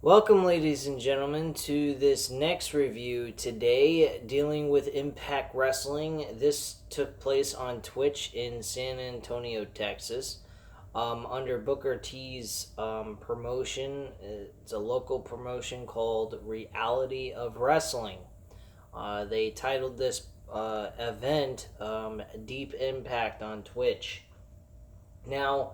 Welcome, ladies and gentlemen, to this next review today dealing with Impact Wrestling. This took place on Twitch in San Antonio, Texas, under Booker T's promotion. It's a local promotion called Reality of Wrestling. They titled this event Deep Impact on Twitch. Now,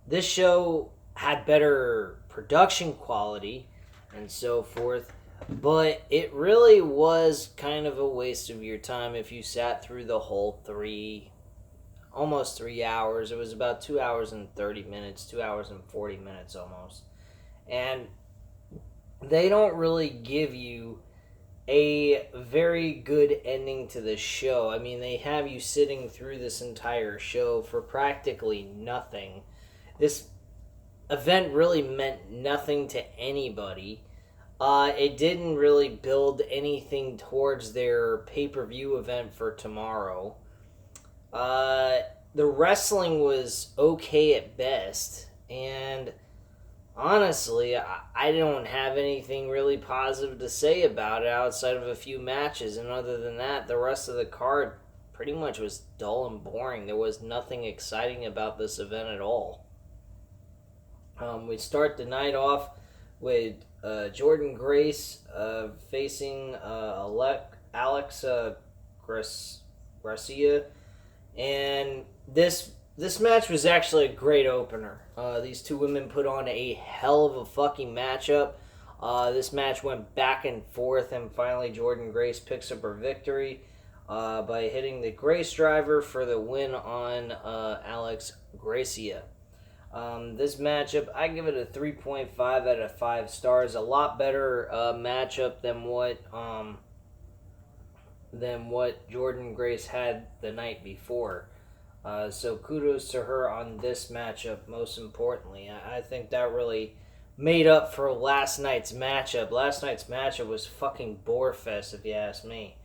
this show had better production quality and so forth, but it really was kind of a waste of your time if you sat through the whole almost 3 hours. It was about 2 hours and 30 minutes, 2 hours and 40 minutes almost. And they don't really give you a very good ending to the show. I mean, they have you sitting through this entire show for practically nothing. This event really meant nothing to anybody. It didn't really build anything towards their pay-per-view event for tomorrow. The wrestling was okay at best, and honestly, I don't have anything really positive to say about it outside of a few matches, and other than that, the rest of the card pretty much was dull and boring. There was nothing exciting about this event at all. We start the night off with Jordan Grace facing Alex Garcia, and this match was actually a great opener. These two women put on a hell of a fucking matchup. This match went back and forth, and finally Jordan Grace picks up her victory by hitting the Grace driver for the win on Alex Gracia. This matchup, I give it a 3.5 out of 5 stars. A lot better matchup than what Jordan Grace had the night before. So kudos to her on this matchup, most importantly. I think that really made up for last night's matchup. Last night's matchup was fucking bore fest, if you ask me.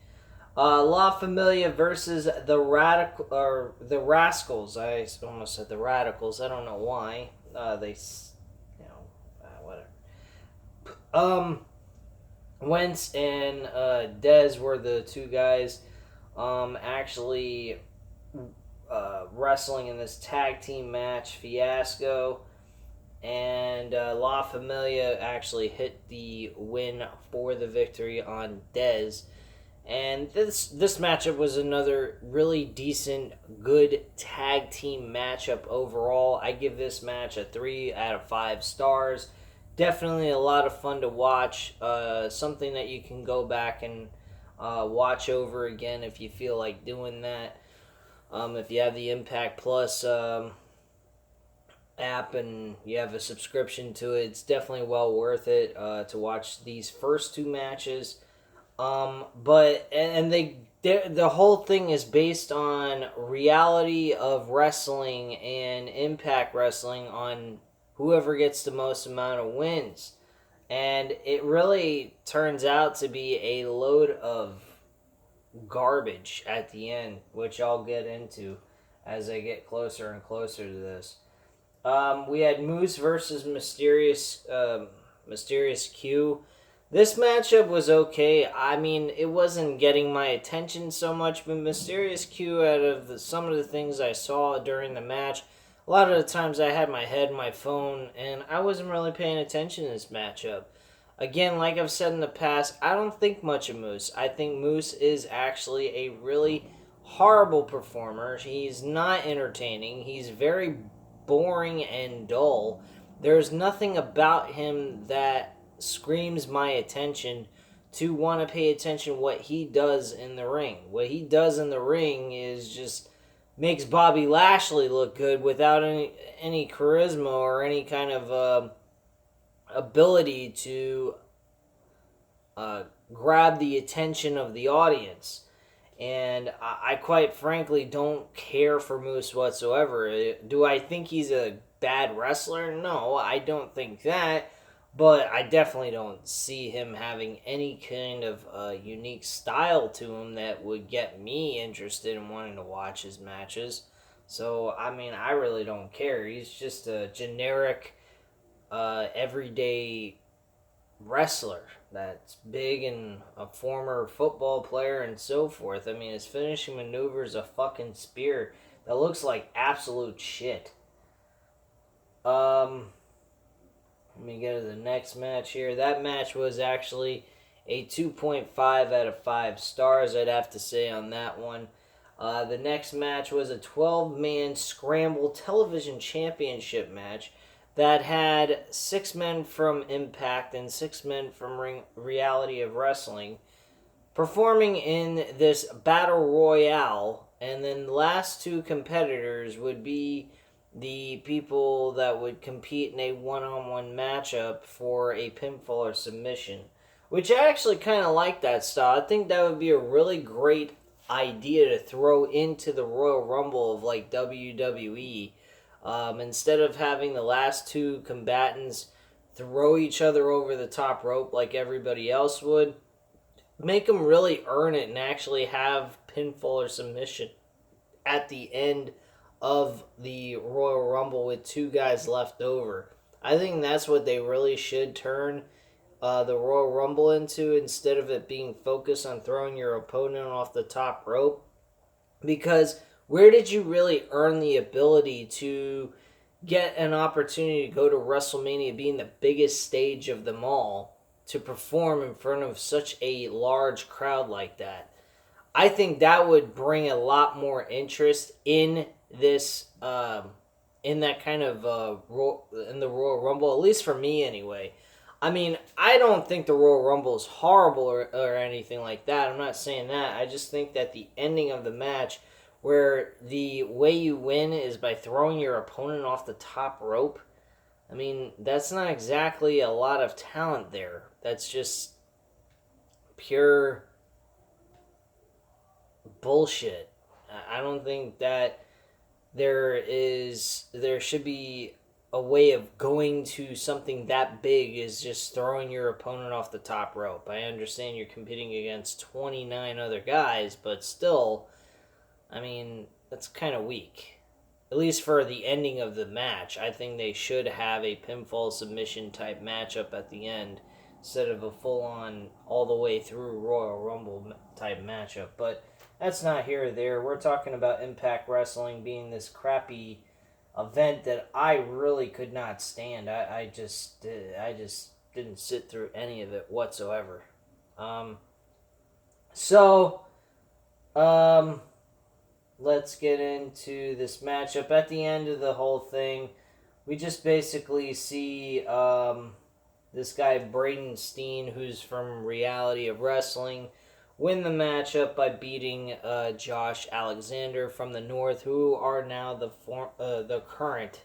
La Familia versus the Rascals. I almost said the Radicals. I don't know why. Whatever. Wentz and Dez were the two guys actually wrestling in this tag team match fiasco, and La Familia actually hit the win for the victory on Dez. And this matchup was another really decent, good tag team matchup overall. I give this match a 3 out of 5 stars. Definitely a lot of fun to watch. Something that you can go back and watch over again if you feel like doing that. If you have the Impact Plus app and you have a subscription to it, it's definitely well worth it to watch these first two matches. But the whole thing is based on reality of wrestling and Impact Wrestling on whoever gets the most amount of wins. And it really turns out to be a load of garbage at the end, which I'll get into as I get closer and closer to this. We had Moose versus Mysterious Q. This matchup was okay. I mean, it wasn't getting my attention so much, but Mysterious Q, out of some of the things I saw during the match, a lot of the times I had my head in my phone, and I wasn't really paying attention to this matchup. Again, like I've said in the past, I don't think much of Moose. I think Moose is actually a really horrible performer. He's not entertaining. He's very boring and dull. There's nothing about him that screams my attention to want to pay attention what he does in the ring. What he does in the ring is just makes Bobby Lashley look good without any charisma or any kind of ability to grab the attention of the audience. And I quite frankly don't care for Moose whatsoever. Do I think he's a bad wrestler? No, I don't think that. But I definitely don't see him having any kind of unique style to him that would get me interested in wanting to watch his matches. So, I mean, I really don't care. He's just a generic, everyday wrestler that's big and a former football player and so forth. I mean, his finishing maneuver is a fucking spear that looks like absolute shit. Let me go to the next match here. That match was actually a 2.5 out of 5 stars, I'd have to say, on that one. The next match was a 12-man Scramble Television Championship match that had 6 men from Impact and 6 men from Reality of Wrestling performing in this Battle Royale. And then the last 2 competitors would be the people that would compete in a one-on-one matchup for a pinfall or submission, which I actually kind of like that style. I think that would be a really great idea to throw into the Royal Rumble of like WWE. Instead of having the last 2 combatants throw each other over the top rope like everybody else would, make them really earn it and actually have pinfall or submission at the end of the Royal Rumble with 2 guys left over. I think that's what they really should turn the Royal Rumble into, instead of it being focused on throwing your opponent off the top rope. Because where did you really earn the ability to get an opportunity to go to WrestleMania, being the biggest stage of them all, to perform in front of such a large crowd like that? I think that would bring a lot more interest in this, in that kind of, in the Royal Rumble, at least for me anyway. I mean, I don't think the Royal Rumble is horrible or anything like that. I'm not saying that. I just think that the ending of the match, where the way you win is by throwing your opponent off the top rope, I mean, that's not exactly a lot of talent there. That's just pure bullshit. I don't think that there should be a way of going to something that big is just throwing your opponent off the top rope. I understand you're competing against 29 other guys, but still, I mean, that's kind of weak. At least for the ending of the match. I think they should have a pinfall submission type matchup at the end instead of a full-on all the way through Royal Rumble type matchup. But that's not here or there. We're talking about Impact Wrestling being this crappy event that I really could not stand. I just didn't sit through any of it whatsoever. Let's get into this matchup. At the end of the whole thing, we just basically see this guy Braden Steen, who's from Reality of Wrestling, win the matchup by beating Josh Alexander from the North, who are now the current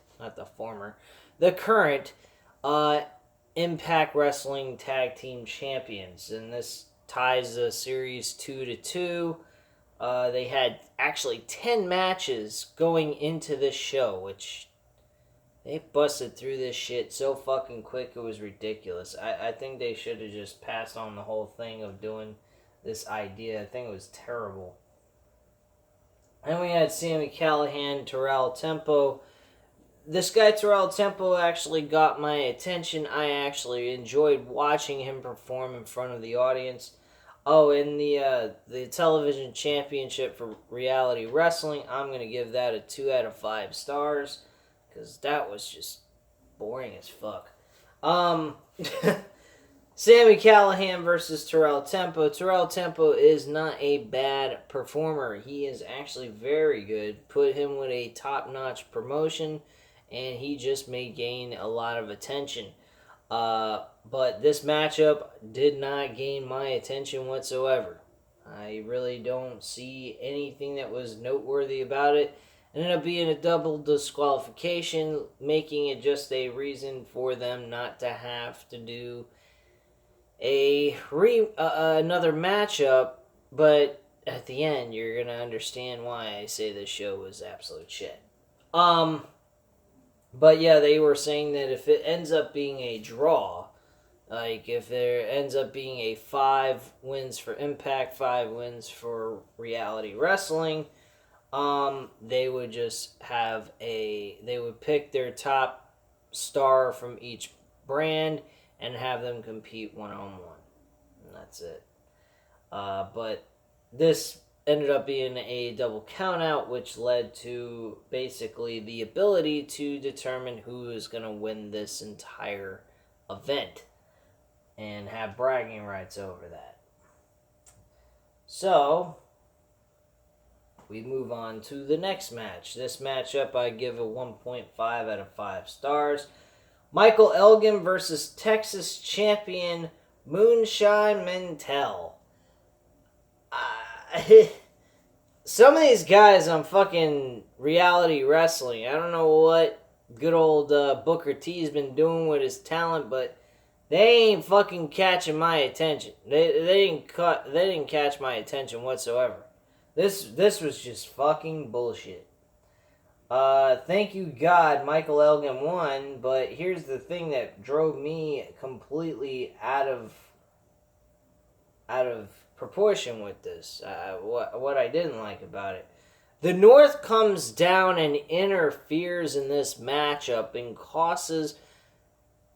Impact Wrestling Tag Team Champions. And this ties the series 2-2. They had actually 10 matches going into this show, which they busted through this shit so fucking quick, it was ridiculous. I think they should have just passed on the whole thing of doing this idea. I think it was terrible. And we had Sami Callihan, Tyrell Tempo. This guy Tyrell Tempo actually got my attention. I actually enjoyed watching him perform in front of the audience. Oh, and the television championship for Reality Wrestling, I'm going to give that a 2 out of 5 stars, because that was just boring as fuck. Sami Callihan versus Tyrell Tempo. Tyrell Tempo is not a bad performer. He is actually very good. Put him with a top-notch promotion, and he just may gain a lot of attention. But this matchup did not gain my attention whatsoever. I really don't see anything that was noteworthy about it. It ended up being a double disqualification, making it just a reason for them not to have to do another matchup. But at the end, you're gonna understand why I say this show was absolute shit. But yeah, they were saying that if it ends up being a draw, like if there ends up being a 5 wins for Impact, 5 wins for Reality Wrestling, they would just have they would pick their top star from each brand, and have them compete one-on-one. And that's it. But this ended up being a double countout, which led to basically the ability to determine who is going to win this entire event and have bragging rights over that. So, we move on to the next match. This matchup I give a 1.5 out of 5 stars. Michael Elgin versus Texas champion Moonshine Mintel. Some of these guys on fucking reality wrestling, I don't know what good old Booker T has been doing with his talent, but they ain't fucking catching my attention. They didn't catch my attention whatsoever. This was just fucking bullshit. Thank you God Michael Elgin won, but here's the thing that drove me completely out of proportion with this. What I didn't like about it. The North comes down and interferes in this matchup and causes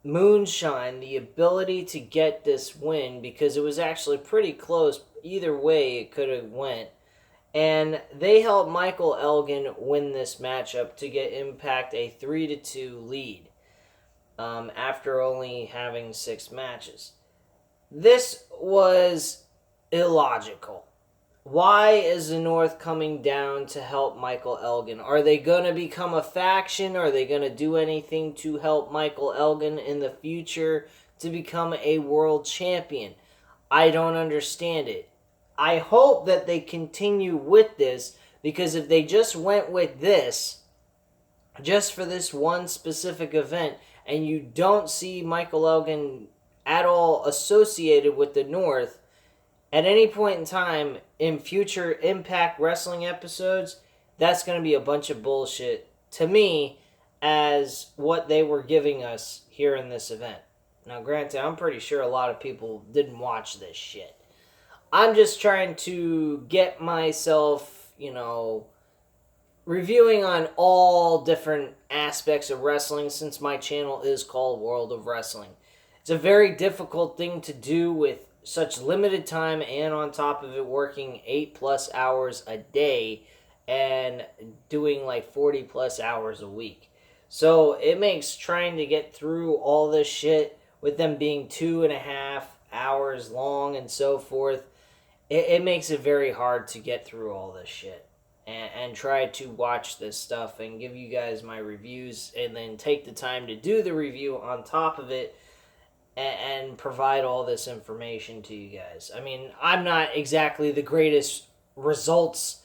Moonshine the ability to get this win because it was actually pretty close. Either way it could have went. And they helped Michael Elgin win this matchup to get Impact a 3-2 lead after only having 6 matches. This was illogical. Why is the North coming down to help Michael Elgin? Are they going to become a faction? Are they going to do anything to help Michael Elgin in the future to become a world champion? I don't understand it. I hope that they continue with this, because if they just went with this, just for this one specific event, and you don't see Michael Elgin at all associated with the North, at any point in time in future Impact Wrestling episodes, that's going to be a bunch of bullshit to me as what they were giving us here in this event. Now, granted, I'm pretty sure a lot of people didn't watch this shit. I'm just trying to get myself, reviewing on all different aspects of wrestling, since my channel is called World of Wrestling. It's a very difficult thing to do with such limited time, and on top of it working 8+ hours a day and doing like 40+ hours a week. So it makes trying to get through all this shit with them being 2.5 hours long and so forth, it makes it very hard to get through all this shit and try to watch this stuff and give you guys my reviews and then take the time to do the review on top of it and provide all this information to you guys. I mean, I'm not exactly the greatest results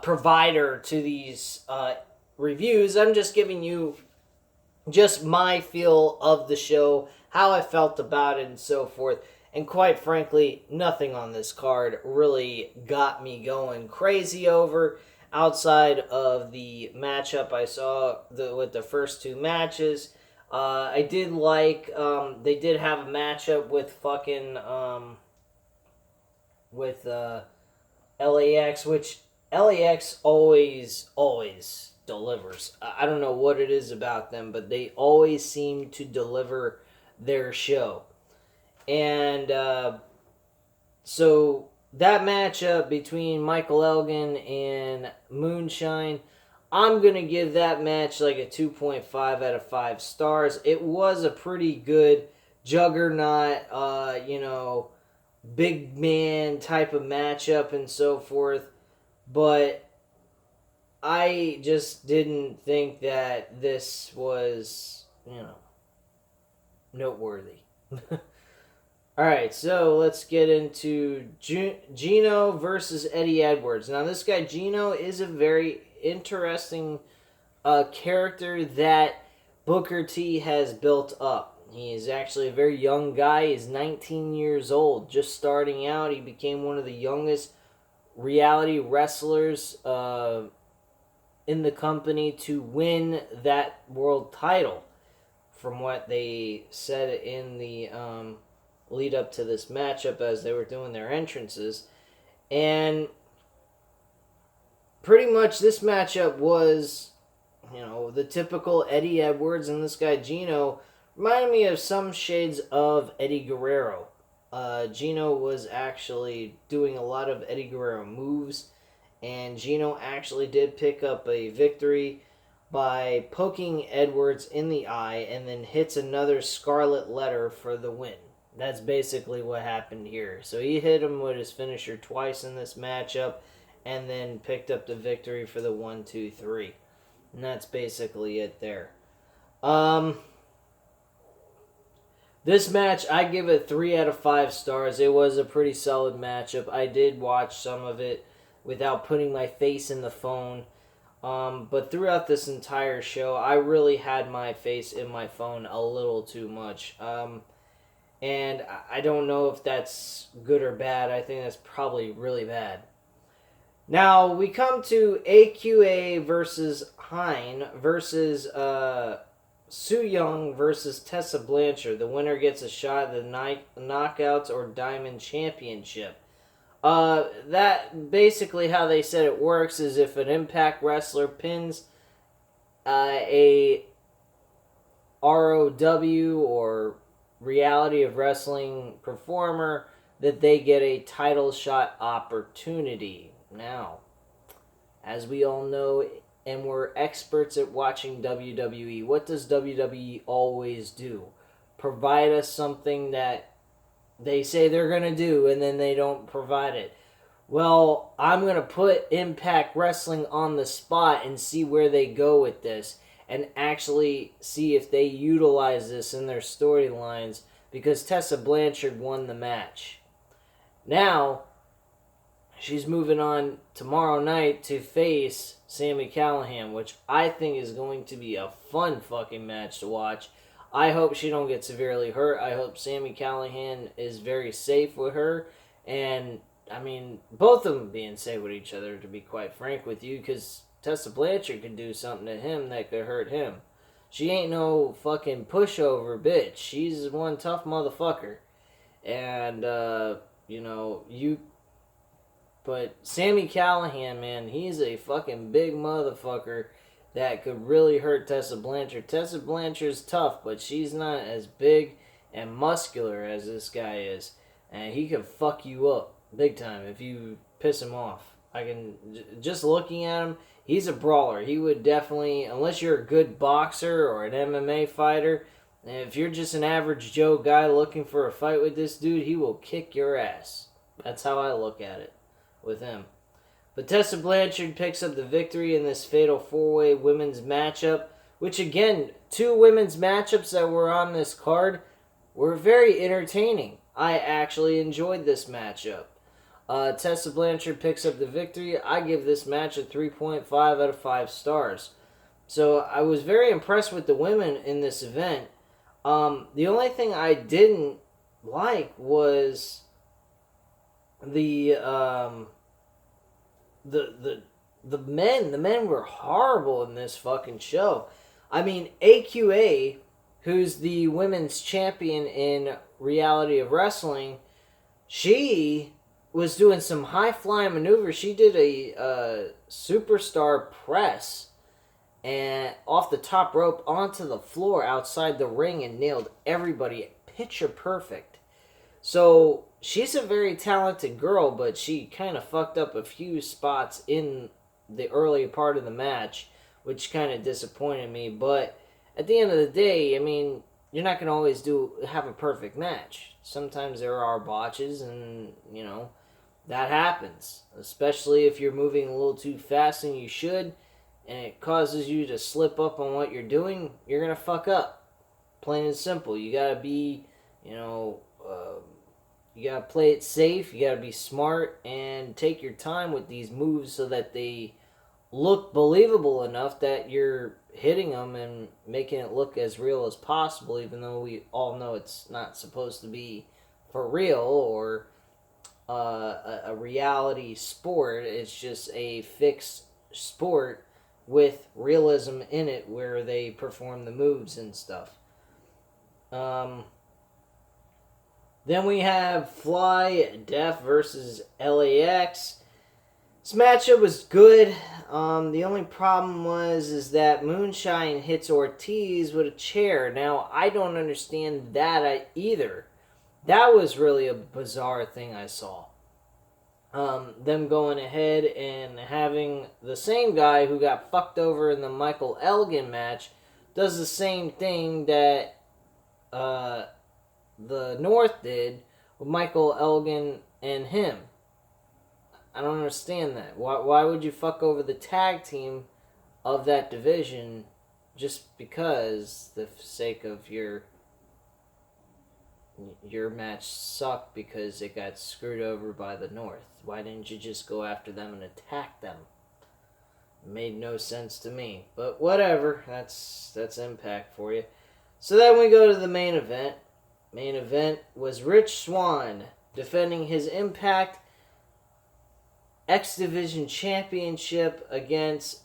provider to these reviews. I'm just giving you just my feel of the show, how I felt about it, and so forth. And quite frankly, nothing on this card really got me going crazy over, outside of the matchup I saw with the first 2 matches. I did like, they did have a matchup with fucking, with LAX, which LAX always delivers. I don't know what it is about them, but they always seem to deliver their show. And so that matchup between Michael Elgin and Moonshine, I'm going to give that match like a 2.5 out of 5 stars. It was a pretty good juggernaut, big man type of matchup and so forth. But I just didn't think that this was, noteworthy. Alright, so let's get into Gino versus Eddie Edwards. Now, this guy, Gino, is a very interesting character that Booker T has built up. He is actually a very young guy. He's 19 years old, just starting out. He became one of the youngest reality wrestlers in the company to win that world title, from what they said in the lead up to this matchup as they were doing their entrances. And pretty much this matchup was, the typical Eddie Edwards and this guy Gino reminded me of some shades of Eddie Guerrero. Gino was actually doing a lot of Eddie Guerrero moves, and Gino actually did pick up a victory by poking Edwards in the eye and then hits another scarlet letter for the win. That's basically what happened here. So he hit him with his finisher twice in this matchup and then picked up the victory for the 1-2-3. And that's basically it there. This match, I give it 3 out of 5 stars. It was a pretty solid matchup. I did watch some of it without putting my face in the phone. But throughout this entire show, I really had my face in my phone a little too much. And I don't know if that's good or bad. I think that's probably really bad. Now, we come to AQA versus Hein versus Su Yung versus Tessa Blanchard. The winner gets a shot at the Knockouts or Diamond Championship. That basically how they said it works is if an Impact wrestler pins a ROW or Reality of Wrestling performer, that they get a title shot opportunity. Now, as we all know, and we're experts at watching WWE, what does WWE always do? Provide us something that they say they're going to do, and then they don't provide it. Well, I'm going to put Impact Wrestling on the spot and see where they go with this, and actually see if they utilize this in their storylines, because Tessa Blanchard won the match. Now, she's moving on tomorrow night to face Sami Callihan, which I think is going to be a fun fucking match to watch. I hope she don't get severely hurt. I hope Sami Callihan is very safe with her. And, I mean, both of them being safe with each other, to be quite frank with you, because Tessa Blanchard could do something to him that could hurt him. She ain't no fucking pushover bitch. She's one tough motherfucker. And, But Sami Callihan, man, he's a fucking big motherfucker that could really hurt Tessa Blanchard. Tessa Blanchard's tough, but she's not as big and muscular as this guy is. And he can fuck you up big time if you piss him off. Just looking at him, he's a brawler. He would definitely, unless you're a good boxer or an MMA fighter, and if you're just an average Joe guy looking for a fight with this dude, he will kick your ass. That's how I look at it with him. But Tessa Blanchard picks up the victory in this fatal 4-way women's matchup, which again, 2 women's matchups that were on this card were very entertaining. I actually enjoyed this matchup. Tessa Blanchard picks up the victory. I give this match a 3.5 out of 5 stars. So I was very impressed with the women in this event. The only thing I didn't like was the men. The men were horrible in this fucking show. I mean, AQA, who's the women's champion in Reality of Wrestling, she was doing some high-flying maneuvers. She did a superstar press and off the top rope onto the floor outside the ring and nailed everybody picture perfect. So she's a very talented girl, but she kind of fucked up a few spots in the early part of the match, which kind of disappointed me. But at the end of the day, I mean, you're not going to always have a perfect match. Sometimes there are botches, and, that happens. Especially if you're moving a little too fast than you should, and it causes you to slip up on what you're doing, you're going to fuck up. Plain and simple. You got to be, you got to play it safe, you got to be smart, and take your time with these moves so that they look believable enough that you're hitting them and making it look as real as possible, even though we all know it's not supposed to be for real or a reality sport. It's just a fixed sport with realism in it where they perform the moves and stuff. Then we have Fly Def versus LAX. This matchup was good. The only problem is that Moonshine hits Ortiz with a chair. Now, I don't understand that either. That was really a bizarre thing I saw. Them going ahead and having the same guy who got fucked over in the Michael Elgin match does the same thing that the North did with Michael Elgin and him. I don't understand that. Why would you fuck over the tag team of that division just because the sake of your match sucked because it got screwed over by the North? Why didn't you just go after them and attack them? It made no sense to me. But whatever. That's Impact for you. So then we go to the main event. Main event was Rich Swann defending his Impact X Division Championship against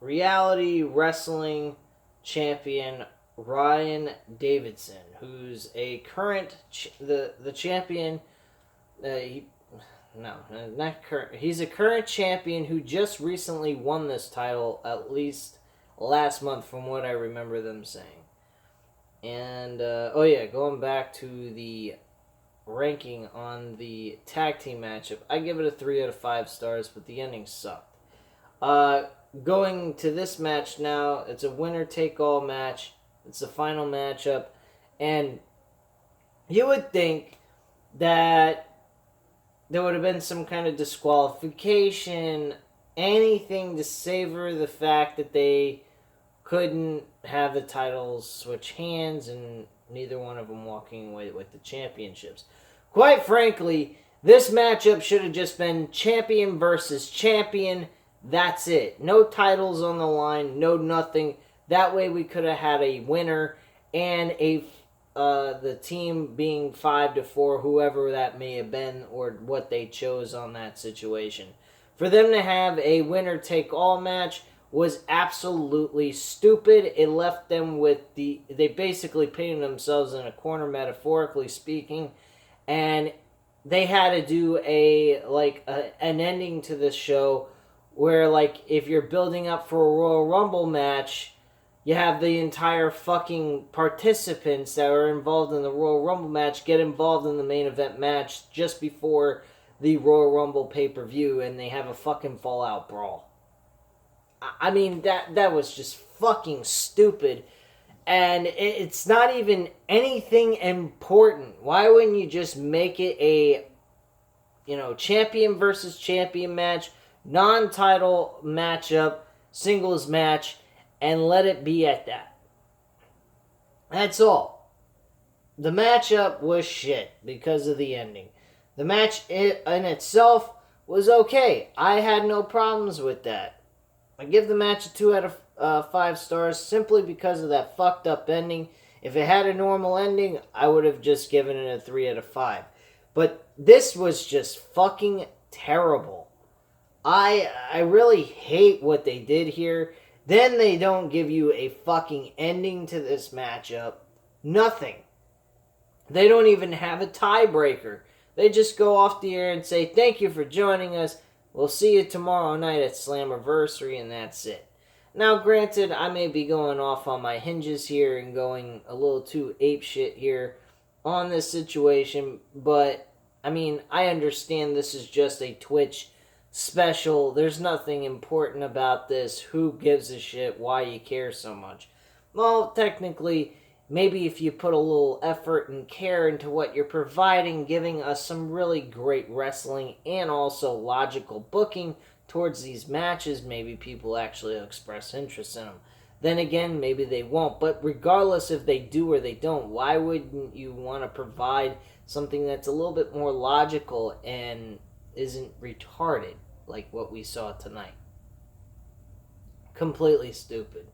Reality Wrestling Champion Ryan Davidson, who's a current the champion. Not current. He's a current champion who just recently won this title, at least last month, from what I remember them saying. And going back to the ranking on the tag team matchup, I give it a 3 out of 5 stars, but the ending sucked. Going to this match now, it's a winner-take-all match. It's the final matchup, and you would think that there would have been some kind of disqualification, anything to savor the fact that they couldn't have the titles switch hands and neither one of them walking away with the championships. Quite frankly, this matchup should have just been champion versus champion. That's it. No titles on the line, no nothing. That way we could have had a winner and the team being 5-4, whoever that may have been or what they chose on that situation. For them to have a winner-take-all match was absolutely stupid. It left them with they basically painted themselves in a corner, metaphorically speaking, and they had to do an ending to this show where, like, if you're building up for a Royal Rumble match, you have the entire fucking participants that are involved in the Royal Rumble match get involved in the main event match just before the Royal Rumble pay-per-view, and they have a fucking fallout brawl. I mean, that was just fucking stupid. And it's not even anything important. Why wouldn't you just make it a, champion versus champion match, non-title matchup, singles match, and let it be at that? That's all. The matchup was shit because of the ending. The match in itself was okay. I had no problems with that. I give the match a 2 out of 5 stars simply because of that fucked up ending. If it had a normal ending, I would have just given it a 3 out of 5. But this was just fucking terrible. I really hate what they did here. Then they don't give you a fucking ending to this matchup. Nothing. They don't even have a tiebreaker. They just go off the air and say, thank you for joining us. We'll see you tomorrow night at Slammiversary, and that's it. Now, granted, I may be going off on my hinges here and going a little too apeshit here on this situation, but, I mean, I understand this is just a Twitch special. There's nothing important about this. Who gives a shit why you care so much? Well, technically, maybe if you put a little effort and care into what you're providing, giving us some really great wrestling and also logical booking towards these matches, maybe people actually express interest in them. Then again, maybe they won't. But regardless if they do or they don't, why wouldn't you want to provide something that's a little bit more logical and isn't retarded like what we saw tonight? Completely stupid.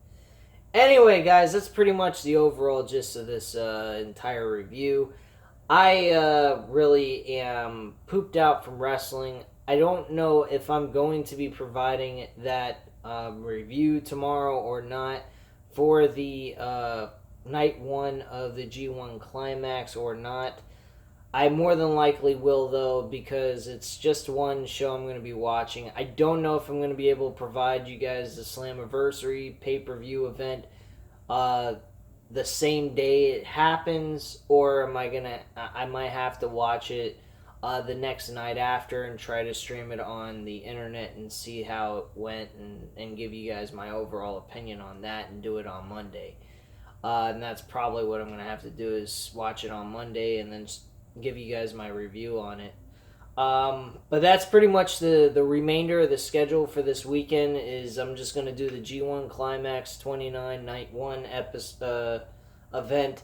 Anyway, guys, that's pretty much the overall gist of this entire review. I really am pooped out from wrestling. I don't know if I'm going to be providing that review tomorrow or not for the night 1 of the G1 Climax or not. I more than likely will, though, because it's just one show I'm going to be watching. I don't know if I'm going to be able to provide you guys the Slammiversary pay-per-view event the same day it happens, or I might have to watch it the next night after and try to stream it on the internet and see how it went, and give you guys my overall opinion on that and do it on Monday. And that's probably what I'm going to have to do, is watch it on Monday and then give you guys my review on it. But that's pretty much the remainder of the schedule for this weekend. Is I'm just going to do the G1 Climax 29 Night 1 event.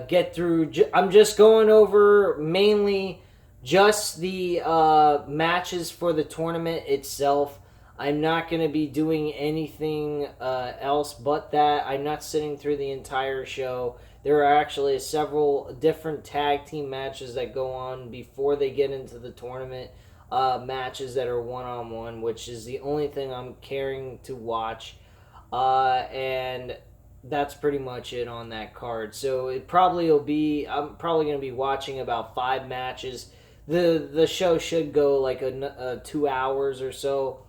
Get through... I'm just going over mainly just the matches for the tournament itself. I'm not going to be doing anything else but that. I'm not sitting through the entire show. There are actually several different tag team matches that go on before they get into the tournament. Matches that are one-on-one, which is the only thing I'm caring to watch. And that's pretty much it on that card. So I'm probably going to be watching about 5 matches. The show should go like 2 hours or so,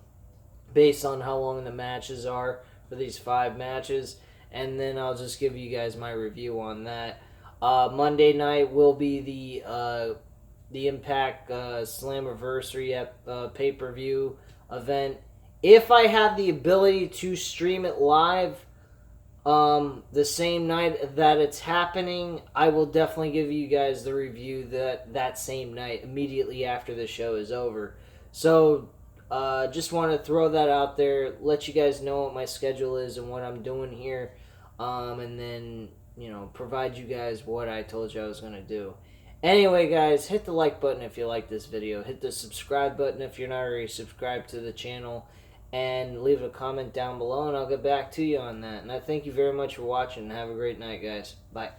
based on how long the matches are for these 5 matches. And then I'll just give you guys my review on that. Monday night will be the Impact Slammiversary pay-per-view event. If I have the ability to stream it live the same night that it's happening, I will definitely give you guys the review that same night, immediately after the show is over. So just want to throw that out there, let you guys know what my schedule is and what I'm doing here, and then, provide you guys what I told you I was going to do. Anyway, guys, hit the like button if you like this video. Hit the subscribe button if you're not already subscribed to the channel. And leave a comment down below, and I'll get back to you on that. And I thank you very much for watching. Have a great night, guys. Bye.